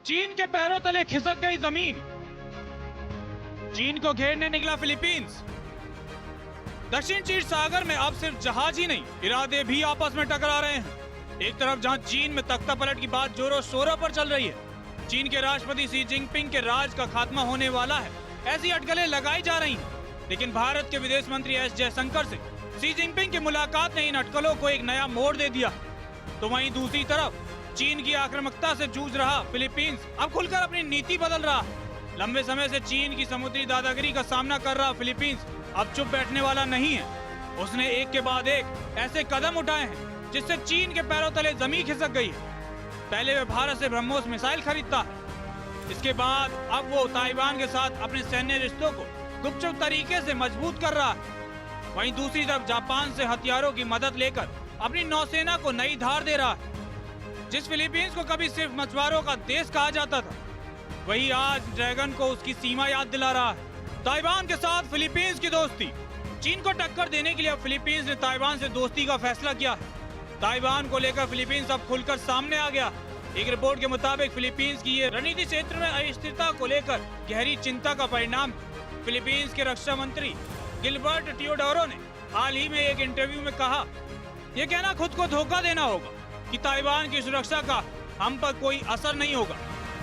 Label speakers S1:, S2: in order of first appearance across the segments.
S1: चीन के पैरों तले खिसक गई जमीन। चीन को घेरने निकला फिलीपींस। दक्षिण चीन सागर में अब सिर्फ जहाज ही नहीं, इरादे भी आपस में टकरा रहे हैं। एक तरफ जहां चीन में तख्ता पलट की बात जोरों शोरों पर चल रही है, चीन के राष्ट्रपति शी जिनपिंग के राज का खात्मा होने वाला है, ऐसी अटकलें लगाई जा रही हैं। लेकिन भारत के विदेश मंत्री एस जयशंकर से शी जिनपिंग की मुलाकात ने इन अटकलों को एक नया मोड़ दे दिया। तो वहीं दूसरी तरफ चीन की आक्रामकता से जूझ रहा फिलीपींस अब खुलकर अपनी नीति बदल रहा है। लंबे समय से चीन की समुद्री दादागिरी का सामना कर रहा फिलीपींस अब चुप बैठने वाला नहीं है। उसने एक के बाद एक ऐसे कदम उठाए हैं जिससे चीन के पैरों तले जमीन खिसक गई है। पहले वह भारत से ब्रह्मोस मिसाइल खरीदता है, इसके बाद अब वो ताइवान के साथ अपने सैन्य रिश्तों को गुपचुप तरीके से मजबूत कर रहा है। वहीं दूसरी तरफ जापान से हथियारों की मदद लेकर अपनी नौसेना को नई धार दे रहा है। जिस फिलीपींस को कभी सिर्फ मछुआरों का देश कहा जाता था, वही आज ड्रैगन को उसकी सीमा याद दिला रहा है। ताइवान के साथ फिलीपींस की दोस्ती। चीन को टक्कर देने के लिए अब फिलीपींस ने ताइवान से दोस्ती का फैसला किया है। ताइवान को लेकर फिलीपींस अब खुलकर सामने आ गया। एक रिपोर्ट के मुताबिक फिलीपींस की ये रणनीति क्षेत्र में अस्थिरता को लेकर गहरी चिंता का परिणाम। फिलीपींस के रक्षा मंत्री गिलबर्ट टियोडोरो ने हाल ही में एक इंटरव्यू में कहा, यह कहना खुद को धोखा देना होगा कि ताइवान की सुरक्षा का हम पर कोई असर नहीं होगा।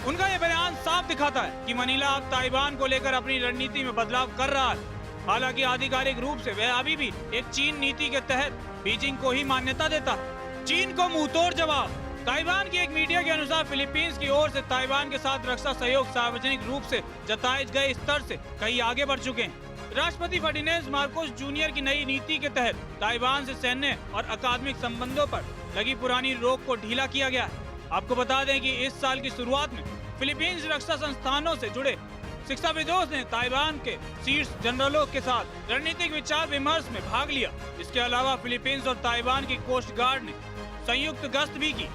S1: उनका यह बयान साफ दिखाता है कि मनीला अब ताइवान को लेकर अपनी रणनीति में बदलाव कर रहा है। हालांकि आधिकारिक रूप से वह अभी भी एक चीन नीति के तहत बीजिंग को ही मान्यता देता है। चीन को मुंहतोड़ जवाब। ताइवान की एक मीडिया के अनुसार फिलीपींस की ओर से ताइवान के साथ रक्षा सहयोग सार्वजनिक रूप से जताए गए स्तर से कहीं आगे बढ़ चुके हैं। राष्ट्रपति फर्डिनेंड मार्कोस जूनियर की नई नीति के तहत ताइवान से सैन्य और अकादमिक संबंधों पर लगी पुरानी रोक को ढीला किया गया है। आपको बता दें कि इस साल की शुरुआत में फिलीपींस रक्षा संस्थानों से जुड़े शिक्षाविदों ने ताइवान के शीर्ष जनरलों के साथ रणनीतिक विचार विमर्श में भाग लिया। इसके अलावा फिलीपींस और ताइवान की कोस्ट गार्ड ने संयुक्त गश्त भी की।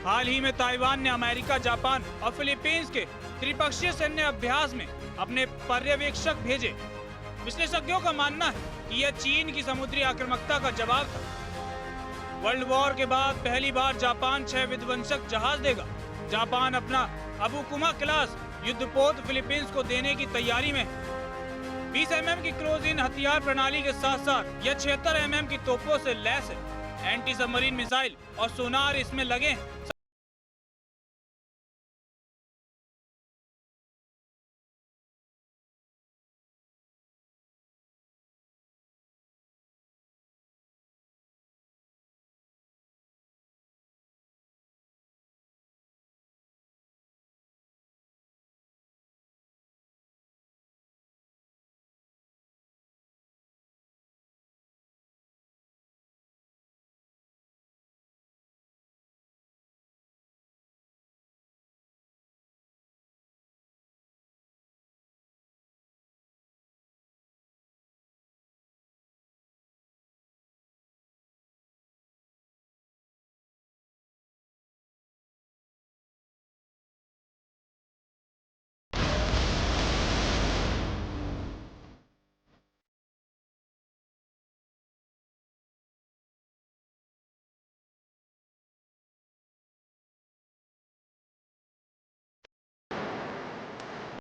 S1: हाल ही में ताइवान ने अमेरिका, जापान और फिलीपींस के त्रिपक्षीय सैन्य अभ्यास में अपने पर्यवेक्षक भेजे। विशेषज्ञों का मानना है कि यह चीन की समुद्री आक्रामकता का जवाब था। वर्ल्ड वॉर के बाद पहली बार जापान 6 विध्वंसक जहाज देगा। जापान अपना अबुकुमा क्लास युद्धपोत फिलीपींस को देने की तैयारी में 20 mm की क्लोज इन हथियार प्रणाली के साथ साथ यह 76 mm की तोपों से लैस है। एंटी सबमरीन मिसाइल और सोनार इसमें लगे हैं।